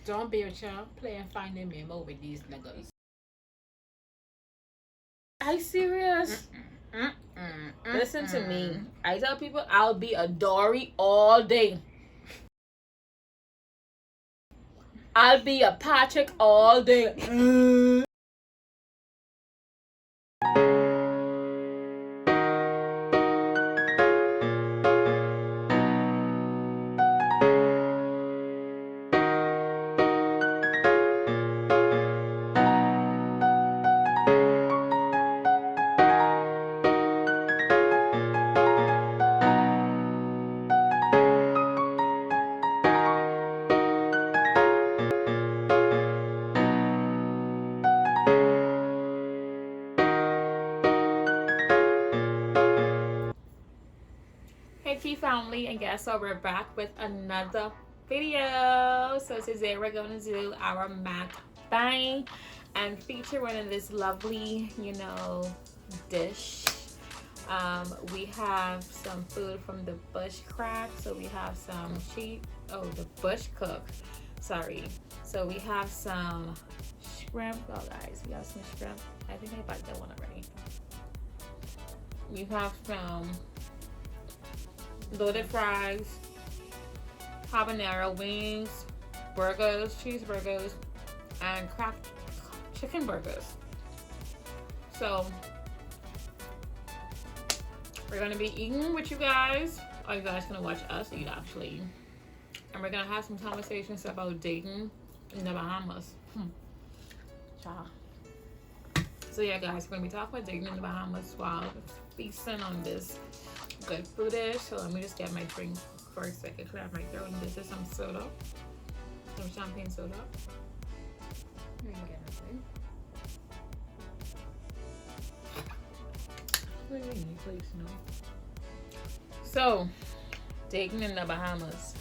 Don't be a child. Play and find a memo with these niggas. Are you serious? Listen to me. I tell people I'll be a Dory all day. I'll be a Patrick all day. Hey Key family, and guess what? We're back with another video. So today we're going to do our Mackbang and feature one of this lovely, dish. We have some food from the bush crack. So we have some the bush cook. Sorry. So we have some shrimp. Oh guys, we have some shrimp. I think I bought that one already. We have some loaded fries, habanero wings, burgers, cheeseburgers, and cracked chicken burgers. So we're gonna be eating with you guys. Are you guys gonna watch us eat actually? And we're gonna have some conversations about dating in the Bahamas. Ciao. So yeah guys, we're gonna be talking about dating in the Bahamas while feasting on this good food dish. So let me just get my drink for a second. Clear my throat. And this is some soda, some champagne soda. You ain't getting nothing. Please, no. So, dating in the Bahamas.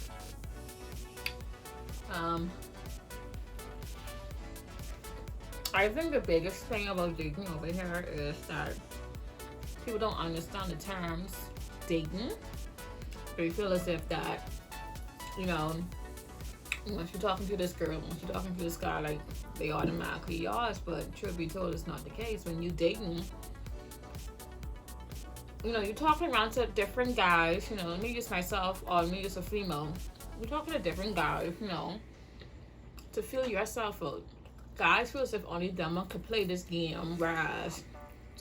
I think the biggest thing about dating over here is that people don't understand the terms dating. They feel as if that, once you're talking to this girl, once you're talking to this guy, like they automatically yours. But truth be told, it's not the case. When you dating, you're talking around to different guys. Me just myself or me just a female. You're talking to different guys. To feel yourself out. Guys feel as if only them could play this game, whereas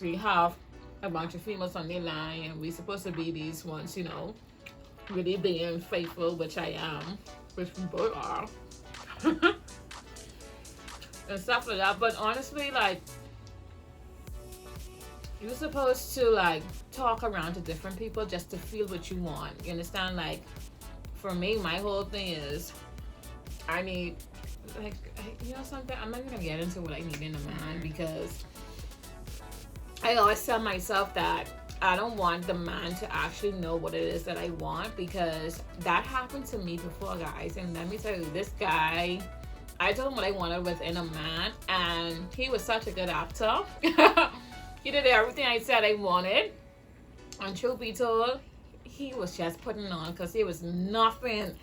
we have a bunch of females on their line, and we're supposed to be these ones, really being faithful, which I am, which we both are, and stuff like that. But honestly, like, you're supposed to like talk around to different people just to feel what you want. You understand? Like, for me, my whole thing is, I need, like, something. I'm not even gonna get into what I need in a man because I always tell myself that I don't want the man to actually know what it is that I want, because that happened to me before, guys. And let me tell you, this guy, I told him what I wanted within a man, and he was such a good actor. He did everything I said I wanted. And truth be told, he was just putting on, because it was nothing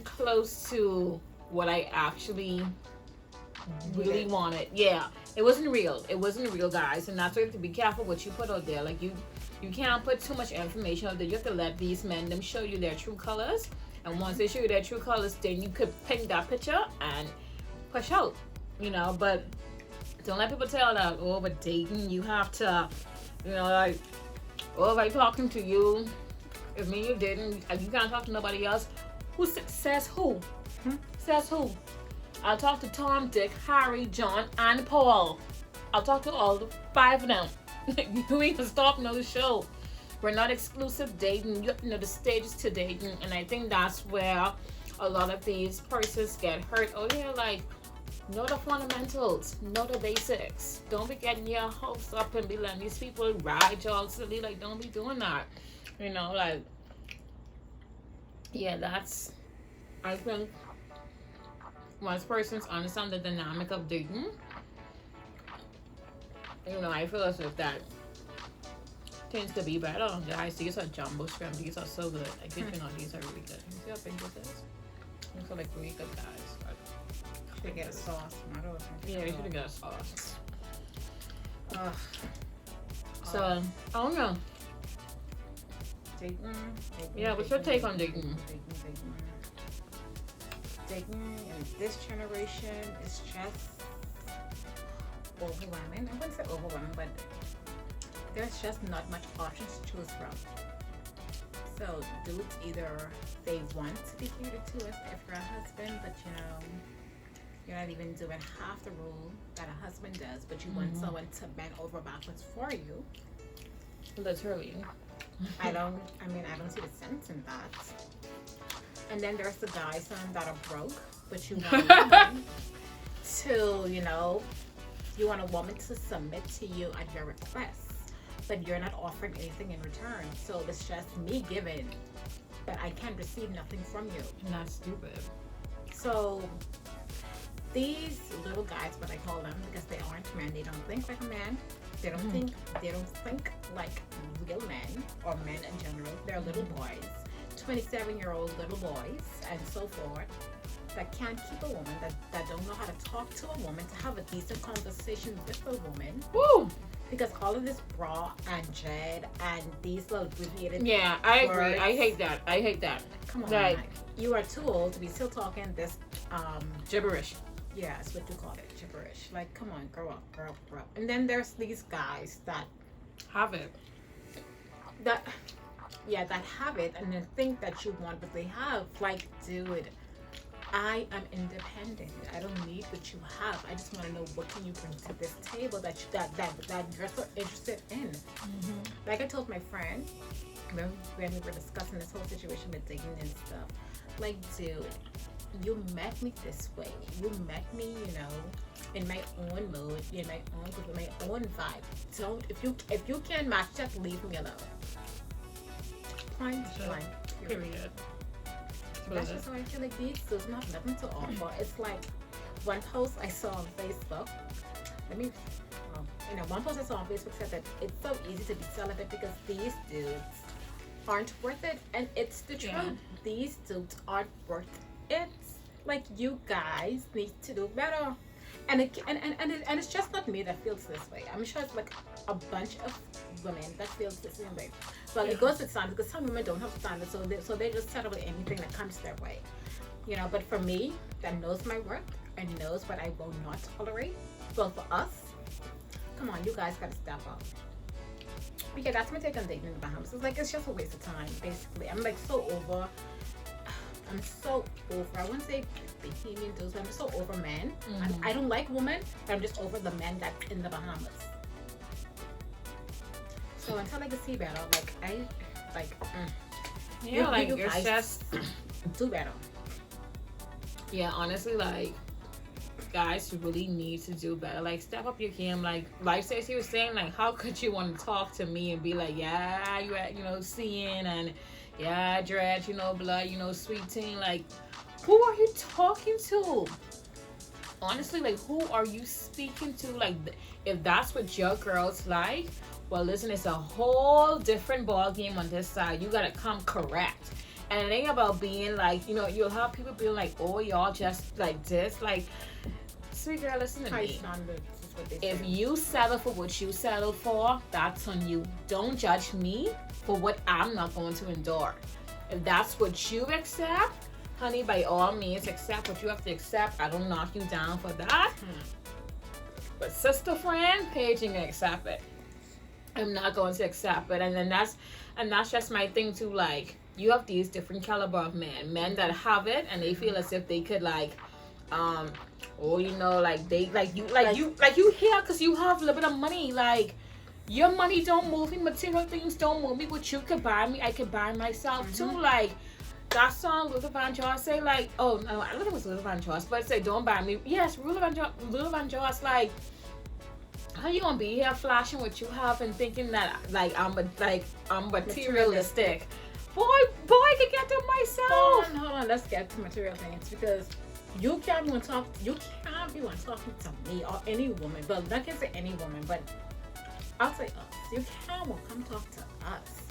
close to what I actually really wanted. Yeah, it wasn't real. It wasn't real, guys. And that's why you have to be careful what you put out there. Like, you can't put too much information out there. You have to let these men them show you their true colors. And once they show you their true colors, then you could paint that picture and push out. But don't let people tell that, oh, but dating, you have to, like, oh, if I'm talking to you, if me and you didn't, you can't talk to nobody else. Who says who? Says who? I'll talk to Tom, Dick, Harry, John, and Paul. I'll talk to all 5 of them. You ain't gonna stop no show. We're not exclusive dating. The stages to dating, and I think that's where a lot of these persons get hurt. Oh yeah, like, know the fundamentals, know the basics. Don't be getting your hopes up and be letting these people ride y'all silly. Like, don't be doing that. Like, yeah, that's, I think, once persons understand the dynamic of dating, I feel as if that tends to be better. Guys, these are jumbo shrimp. These are so good. I kid you not, these are really good. You see how big this is? You feel like really good guys. But Should get a sauce. I don't know. yeah, we should get a sauce. Ugh. So I don't know. Dating. Yeah, what's your take on dating? Dating in this generation is just overwhelming. I wouldn't say overwhelming, but there's just not much options to choose from. So dudes either they want to be catered to as if you're a husband, but you're not even doing half the role that a husband does, but you want someone to bend over backwards for you. Literally. I don't see the sense in that. And then there's the guys that are broke, but you want a woman to, you want a woman to submit to you at your request, but you're not offering anything in return. So it's just me giving, but I can receive nothing from you. And that's stupid. So these little guys, what I call them, because they aren't men, they don't think like a man. They don't think like real men or men in general. They're little boys, 27-year-old little boys, and so forth, that can't keep a woman, that don't know how to talk to a woman, to have a decent conversation with a woman. Woo! Because all of this bra and jed and these little abbreviated Yeah, I words, agree. I hate that. Come on, Like, man. You are too old to be still talking this gibberish. yeah, that's what you call it, gibberish. Like, come on, grow up. And then there's these guys that Have it. that have it and then think that you want what they have. Like, dude, I am independent. I don't need what you have. I just want to know what can you bring to this table that you're so interested in. Like I told my friend when we were discussing this whole situation with dating and stuff. Like, dude, you met me this way. You met me, in my own mood, in my own group, in my own vibe. Don't if you can't match that, leave me alone. Point blank. Period. That's just how I feel like these dudes have nothing to offer. It's like one post I saw on Facebook. One post I saw on Facebook said that it's so easy to be celibate because these dudes aren't worth it, and it's the truth. Yeah. These dudes aren't worth it. Like, you guys need to do better. And it's just not me that feels this way. I'm sure it's like a bunch of women that feels the same way. Well, it goes with standards because some women don't have standards, so they just settle with anything that comes their way. But for me, that knows my worth and knows what I will not tolerate. Well, for us, come on, you guys gotta step up. But yeah, that's my take on dating in the Bahamas. It's just a waste of time, basically. I'm so over. I wouldn't say Bahamian dudes, but I'm so over men. I don't like women, but I'm just over the men that's in the Bahamas. So until I can see better, you it's guys just do better. yeah. Honestly, like, guys really need to do better. Like, step up your game. Like Stacey was saying, like, how could you want to talk to me and be like, yeah, you at seeing and yeah, dread, blood, sweet teen. Like, who are you talking to? Honestly, like, who are you speaking to? Like, if that's what your girls like, well, listen, it's a whole different ball game on this side. You gotta come correct. And it ain't about being like, you'll have people being like, oh, y'all just like this. Like, sweet girl, listen to me. If you settle for what you settle for, that's on you. Don't judge me for what I'm not going to endure. If that's what you accept, honey, by all means, accept what you have to accept. I don't knock you down for that. But sister friend, Paige ain't gonna accept it. I'm not going to accept it. And that's just my thing too. Like, you have these different caliber of men that have it and they feel as if they could like you here because you have a little bit of money. Like, your money don't move me, material things don't move me. What you could buy me, I could buy myself too. Like, that song Luther Vandross say, like, oh no, I don't think it was Luther Vandross, but it say don't buy me. Yes, Luther Vandross, like, how you gonna be here flashing what you have and thinking that I'm materialistic? Boy, I can get to myself. Hold on, let's get to material things because you can't be talking to me or any woman. Well, not gonna say any woman, but I'll say us. You can't come talk to us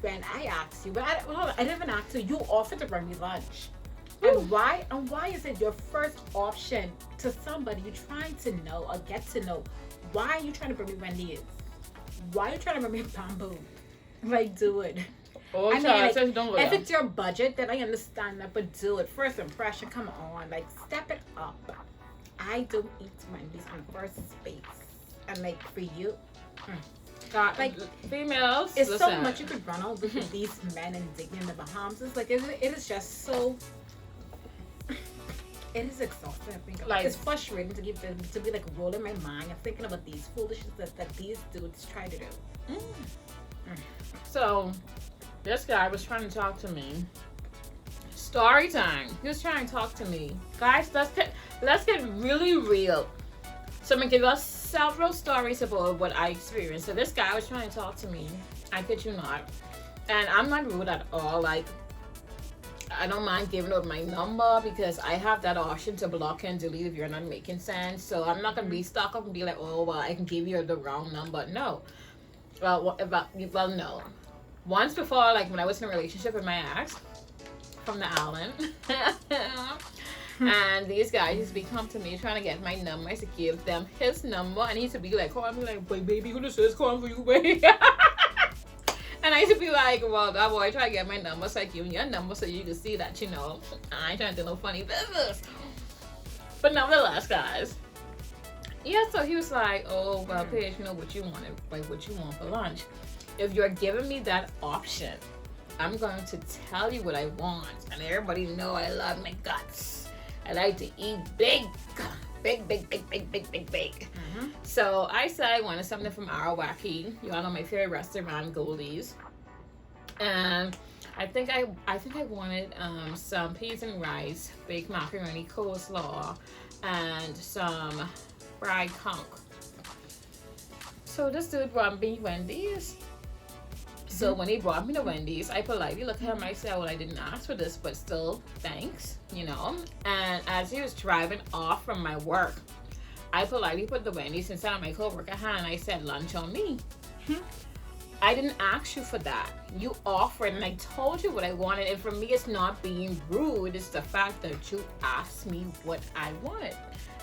when I asked you. But I didn't even ask you. You offered to bring me lunch. And why is it your first option to somebody you're trying to know or get to know? Why are you trying to bring me Wendy's? Why are you trying to bring me bamboo? Like, do it. Oh, I mean, child, like, just don't go if there. it's your budget, then I understand that, but do it. First impression, come on, like, step it up. I don't eat Wendy's in first space, and like for you, God, like, females, it's so listen. much you could run over with these men and digging in the Bahamas. It's like it is just so. It is exhausting. I think Like- it's frustrating to be like rolling my mind and thinking about these foolishness that these dudes try to do. So, this guy was trying to talk to me. Story time. He was trying to talk to me. Guys, let's get really real. So I'm gonna give us several stories about what I experienced. So this guy was trying to talk to me. I kid you not. And I'm not rude at all. Like, I don't mind giving out my number because I have that option to block and delete if you're not making sense. So I'm not gonna be stuck up and be like, oh well, I can give you the wrong number. No. Well, no. Once before, like when I was in a relationship with my ex from the island, and these guys used to be come to me trying to get my number. I used to give them his number, and he used to be like, calling me like, "Wait, baby, who this is calling for you, baby?" And I used to be like, well, that boy try to get my number, so I give him your number so you can see that, you know, I ain't trying to do no funny business. But nevertheless, guys. Yeah, so he was like, oh, well, Paige, you know what you wanted, like what you want for lunch. If you're giving me that option, I'm going to tell you what I want. And everybody know I love my guts. I like to eat big. So I said I wanted something from Arawaki. You all know my favorite restaurant, Goldie's. And I think I wanted some peas and rice, baked macaroni, coleslaw, and some fried conch. So this dude brought me Wendy's. So when he brought me to Wendy's, I politely looked at him and I said, well, I didn't ask for this, but still, thanks, you know. And as he was driving off from my work, I politely put the Wendy's inside of my coworker hand and I said, lunch on me. I didn't ask you for that. You offered and I told you what I wanted. And for me, it's not being rude. It's the fact that you asked me what I wanted.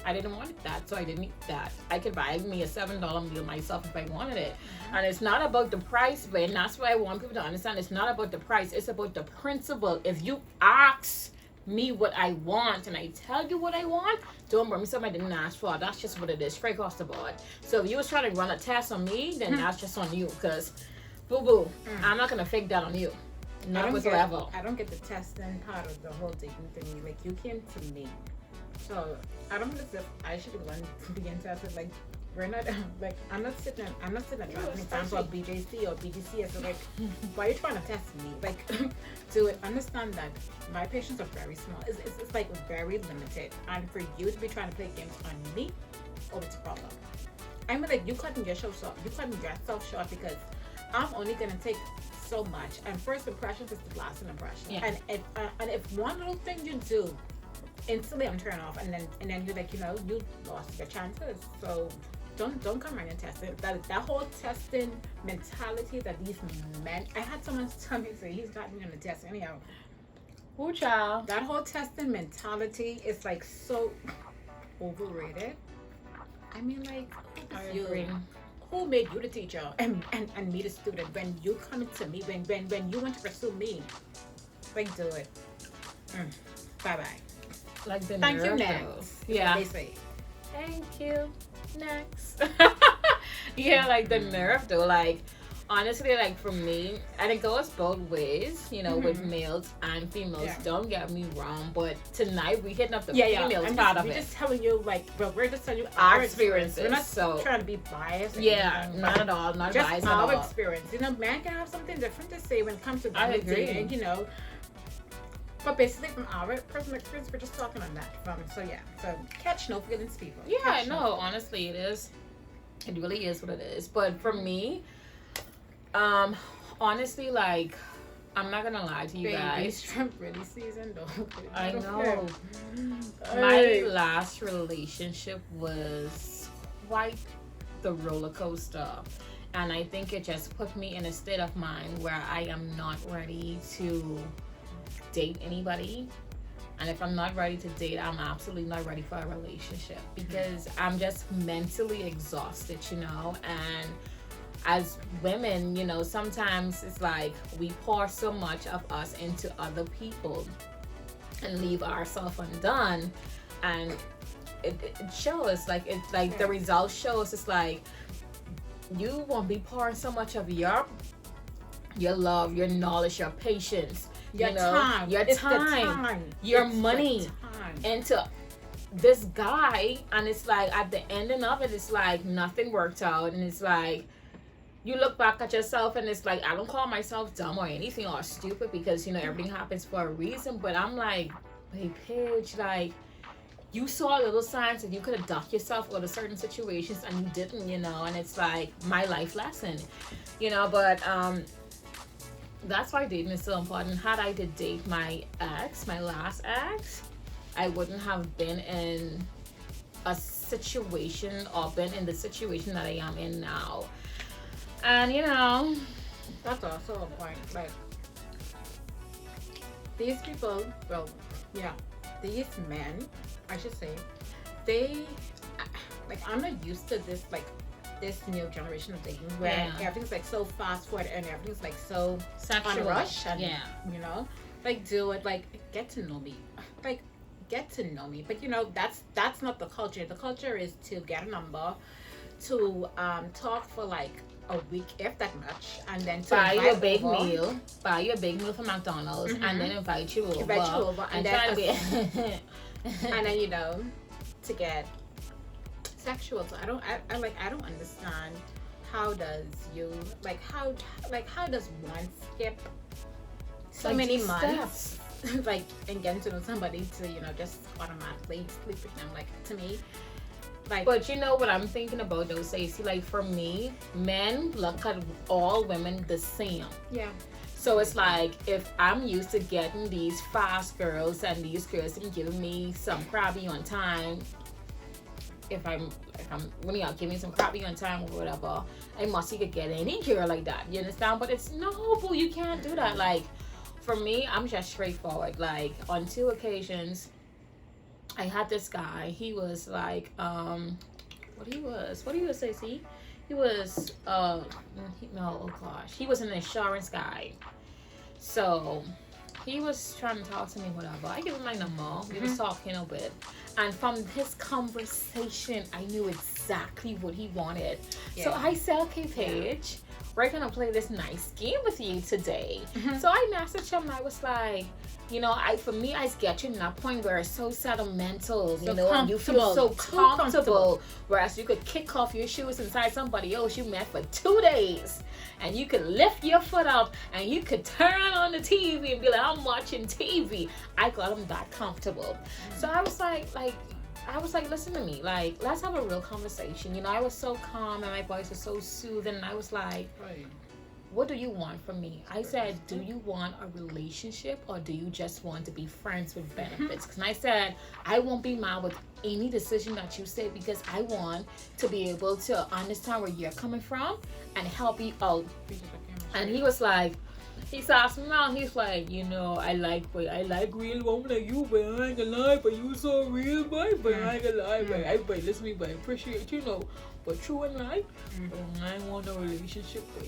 I didn't want that, so I didn't eat that. I could buy me a $7 meal myself if I wanted it. And it's not about the price, but and that's what I want people to understand. It's not about the price. It's about the principle. If you ask me what I want and I tell you what I want, don't bring me something I didn't ask for. That's just what it is, straight across the board. So if you was trying to run a test on me, then that's just on you, because boo-boo, I'm not going to fake that on you. Not whatsoever. I don't get the testing part of the whole dating thing. Like, you came to me. So I don't feel as if I should be the one being tested. Like, we're not like I'm not sitting at driving exams or BJC or BGC. So like, why are you trying to test me? Like, do it. Understand that my patients are very small. It's like very limited. And for you to be trying to play games on me, oh, it's a problem. I mean, like, you cutting yourself short. You cutting yourself short because I'm only gonna take so much. And first impressions is the last impression. Yeah. And if one little thing you do, instantly I'm turning off, and then you're like, you know, you lost your chances. So don't come around and test it. That whole testing mentality that these men. I had someone tell me, say he's got me on the test anyhow. Ooh, child. That whole testing mentality is like so overrated. I mean, like, who made you the teacher and me the student when you come to me when you want to pursue me? Like, do it. Bye bye. Like the Thank you, nerve, next. though. Yeah. They say. Thank you. Next. Yeah, like the nerve though. Like, honestly, like for me, and it goes both ways, you know, with males and females. Yeah. Don't get me wrong, but tonight we hitting up the Yeah. females part of We're it. just telling you, like, well, we're just telling you Our experiences. We're not So trying to be biased. or yeah, anything, not but at all. Not just biased at our all. experience. You know, man can have something different to say when it comes to I agree. dating, you know. But basically, from our personal experience, we're just talking on that. So catch no feelings, people. Yeah, Catch no, honestly, it is. It really is what it is. But for me, honestly, like, I'm not gonna lie to you guys. Shrimp really seasoned though. I know. Hey. My last relationship was quite the roller coaster. And I think it just put me in a state of mind where I am not ready to date anybody. And if I'm not ready to date, I'm absolutely not ready for a relationship because I'm just mentally exhausted, And as women, sometimes it's like we pour so much of us into other people and leave ourselves undone. And it shows, the result shows. It's like you won't be pouring so much of your love, your knowledge, your patience, your time, your money into this guy, and it's like at the ending of it, it's like nothing worked out, and it's like you look back at yourself, and it's like I don't call myself dumb or anything or stupid because everything happens for a reason, but I'm like, hey Paige, like you saw little signs that you could have ducked yourself out of certain situations and you didn't, and it's like my life lesson, but that's why dating is so important. Had I did date my last ex, I wouldn't have been in a situation or been in the situation that I am in now. And that's also a point. Like these people, these men, I should say, I'm not used to this new generation of dating where everything's like so fast forward and everything's like so sexual. On a rush and do it, like get to know me, but that's not the culture. The culture is to get a number, to talk for like a week, if that much, and then to buy you a big meal from McDonald's, and then invite you over, and then and then to get sexual. So I don't understand how does one skip so many months and getting to know somebody to just automatically sleep with them, to me. But what I'm thinking about though, Stacey, for me, men look at all women the same. Yeah. So it's like if I'm used to getting these fast girls and these girls been giving me some crappy on time, if I'm really out giving me some crappy on time or whatever, I must could get any girl like that. You understand? But it's no, boo, you can't do that. For me, I'm just straightforward. On 2 occasions, I had this guy. He was what he was, Stacey? He was he was an insurance guy. So he was trying to talk to me, whatever. I give him my number. We was talking a bit, and from his conversation, I knew exactly what he wanted. Yeah. So I said, "Okay, Paige, we're gonna play this nice game with you today." So I messaged him. And I was like, I get to that point where it's so sentimental, and you feel so comfortable. Whereas you could kick off your shoes inside somebody else you met for 2 days, and you could lift your foot up, and you could turn on the TV and be like, I'm watching TV. I got him that comfortable. So I was like, listen to me, let's have a real conversation. I was so calm and my voice was so soothing, and I was like, right. What do you want from me? I said, do you want a relationship or do you just want to be friends with benefits? Because I said, I won't be mad with any decision that you say because I want to be able to understand where you're coming from and help you out. And he was like, he asked me out, he's like, I like real women like you, but I ain't gonna lie, but you so real, boy, but I ain't gonna lie, but listen to me, but I appreciate but true in life, I ain't want a relationship, but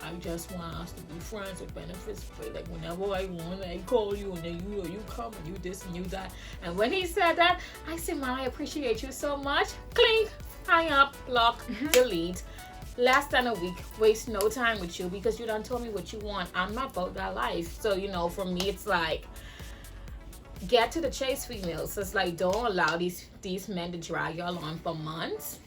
I just want us to be friends with benefits. But whenever I want, I call you, and then you come and you this and you that. And when he said that, I said, man, I appreciate you so much. Clink, hang up, block, delete. Less than a week, waste no time with you because you done told me what you want. I'm not about that life. So for me, it's like get to the chase, females. It's like don't allow these men to drag you along for months.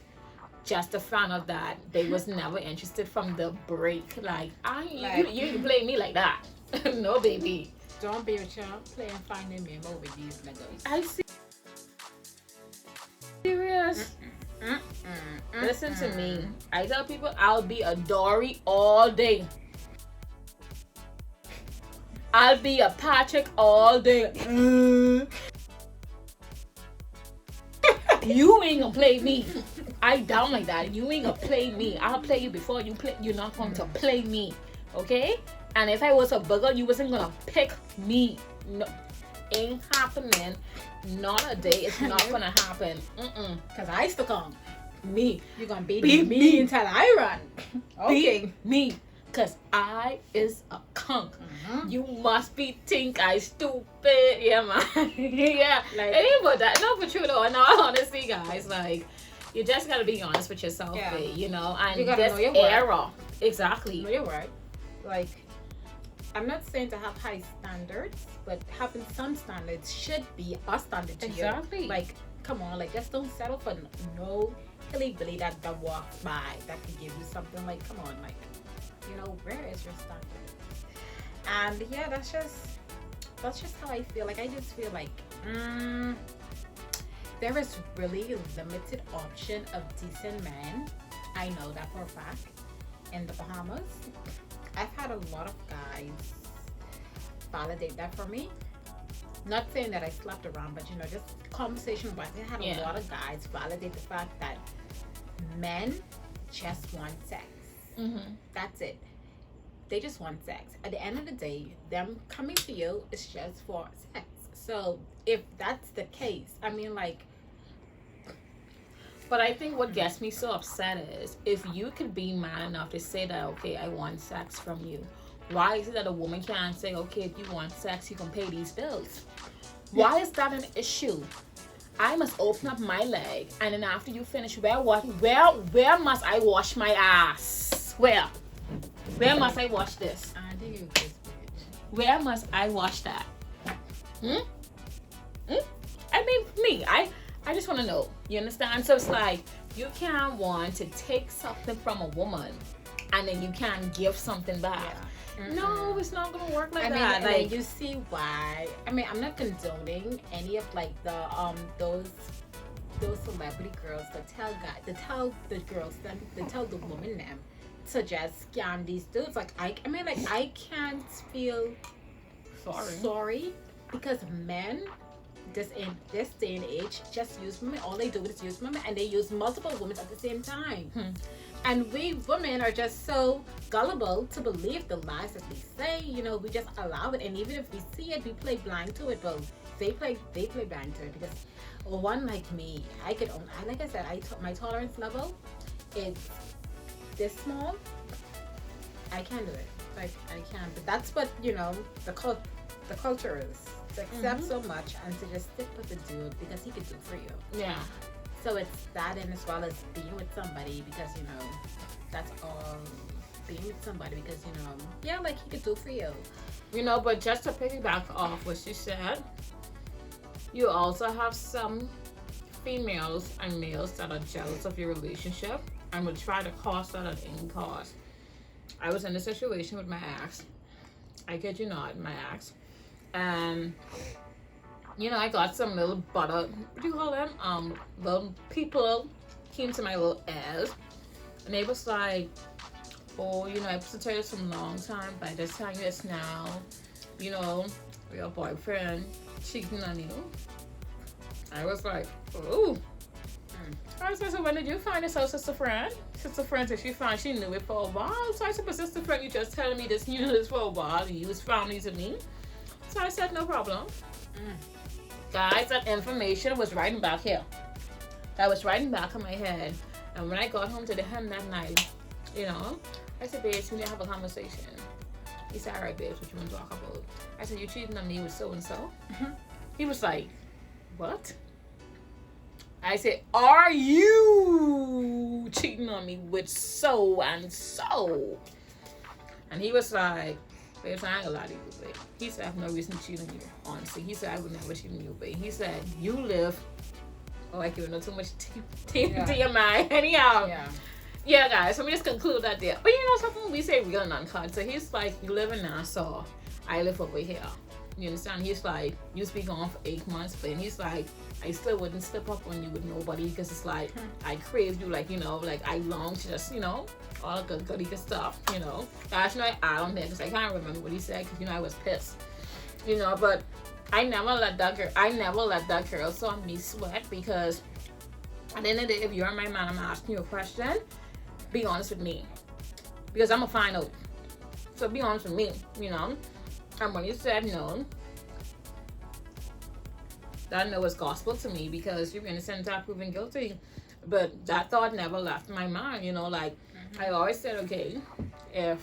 Just to find out that they was never interested from the break. You ain't play me like that. No, baby. Don't be a child. Play and find a memo with these niggas. I see. Serious. Listen to me. I tell people I'll be a Dory all day. I'll be a Patrick all day. You ain't gonna play me. I down like that. You ain't gonna play me. I'll play you before you play. You're not going to play me, okay? And if I was a bugger, you wasn't gonna pick me. No, ain't happening. Not a day. It's not gonna happen. Cause I still come. Me. You're gonna beat Beat me me. until I run. Okay. Beat me. Cause I is a cunt. You must be think I stupid. Yeah, man. Yeah. Like- it ain't about that. No, for true though. And all honesty, guys, like, you just gotta be honest with yourself, Yeah. babe, you know? And You gotta this know your worth. era. Exactly. No, you're right. Like, I'm not saying to have high standards, but having some standards should be a standard to Exactly. you. Like, come on, like, just don't settle for no hilly-billy that walks by that could give you something. Like, come on, like, you know, where is your standard? And yeah, that's just how I feel. Like, I just feel like there is really limited option of decent men. I know that for a fact. In the Bahamas, I've had a lot of guys validate that for me. Not saying that I slept around, but you know, just conversation wise, I had a lot of guys validate the fact that men just want sex. That's it. They just want sex. At the end of the day, them coming to you is just for sex. So if that's the case, I mean, like. But I think what gets me so upset is if you could be man enough to say that, okay, I want sex from you, why is it that a woman can't say, okay, if you want sex, you can pay these bills? Why is that an issue? I must open up my leg, and then after you finish, where must I wash my ass? Where must I wash this? I think you this bitch. Where must I wash that? I mean, me, I just want to know. You understand? So it's like, you can't want to take something from a woman and then you can't give something back. Yeah. No, it's not going to work like I mean, that. like, Like, you see why. I mean, I'm not condoning any of like the those celebrity girls that tell the women them to just scam these dudes. Like, I mean, like, I can't feel sorry because men in this day and age just use women. All they do is use women, and they use multiple women at the same time. And we women are just so gullible to believe the lies that we say. You know, we just allow it, and even if we see it, we play blind to it. But they play blind to it because one like me, like I said, my tolerance level is this small. I can't do it. Like, I can't. But that's what, you know, the culture is. To accept so much and to just stick with the dude because he could do for you. yeah. So it's that, and as well as being with somebody because, you know, that's all. Being with somebody because, you know, yeah, like, he could do for you. You know, but just to piggyback off what she said, you also have some females and males that are jealous of your relationship and will try to cost that at any cost. I was in a situation with my ex. I kid you not, my ex. And, you know, I got some little butter, what do you call them? Little people came to my little ass. And they was like, oh, you know, I supposed to tell you this from a long time, but I just telling you this now. You know, your boyfriend cheating on you. I was like, ooh. I said, so when did you find this out, sister friend? Sister friend said she knew it for a while. So I said, but sister friend, you just telling me this, you knew this for a while, and you was family to me. So I said, no problem. Guys, that information was writing back here. That was writing back in my head. And when I got home to him that night, you know, I said, babes, we need to have a conversation. He said, all right, babes, what you want to talk about? I said, you cheating on me with so-and-so? He was like, what? I said, are you cheating on me with so-and-so? And he was like, babes, I ain't gonna lie to you, babe. He said, I have no reason to cheat on you, honestly. He said, I would never cheat on you, babe. He said, you live... Oh, I giving up too much TMI. Anyhow. Yeah, guys, so we just conclude that there. But you know something? We say real and uncut. So he's like, you live in Nassau. I live over here. You understand? He's like, you speak gone for 8 months, but he's like, I still wouldn't step up on you with nobody because it's like, I crave you, like, you know, like, I long to just, you know, all the goody good stuff, you know. Gosh, you know, I don't think, because I can't remember what he said, because, you know, I was pissed. You know, but I never let that girl saw me sweat, because at the end of the day, if you're my man, I'm asking you a question, be honest with me. Because I'm going to find out. So be honest with me, you know. And when you said no, that no is gospel to me because you're innocent until proven guilty. But that thought never left my mind, you know, like I always said, okay, if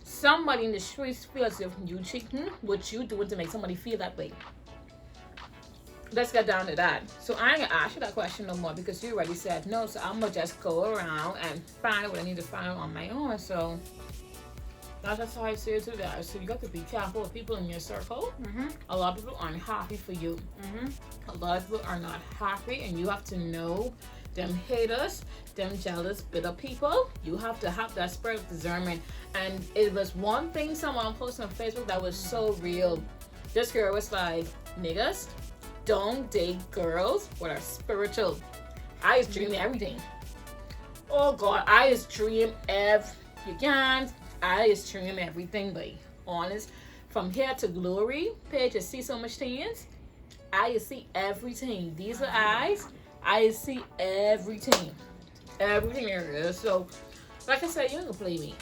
somebody in the streets feels if you cheating, what you doing to make somebody feel that way? Let's get down to that. So I ain't gonna ask you that question no more because you already said no. So I'm gonna just go around and find what I need to find on my own. So that's just how I say it to that. So you got to be careful with people in your circle. A lot of people aren't happy for you. A lot of people are not happy, and you have to know them haters, them jealous, bitter people. You have to have that spirit of discernment. And it was one thing someone posted on Facebook that was so real. This girl was like, niggas, don't date girls that are spiritual. I just dream everything. Oh God, I just dream you can't. I just dream everything, but honest. From here to glory, page, you see so much things. I just see everything. These are eyes. I just see everything. Everything there is. So, like I said, you ain't gonna play me.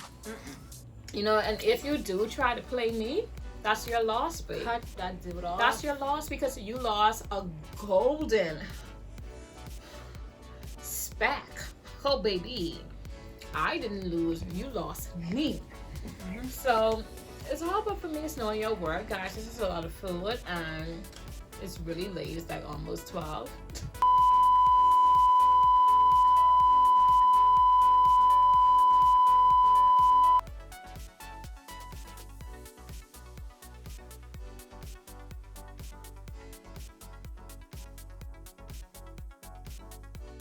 You know, and if you do try to play me, that's your loss, babe. Cut that dude off. That's your loss because you lost a golden speck. Oh, baby. I didn't lose. You lost me. So, it's all about for me is knowing your work, guys. This is a lot of food, and it's really late. It's like almost 12.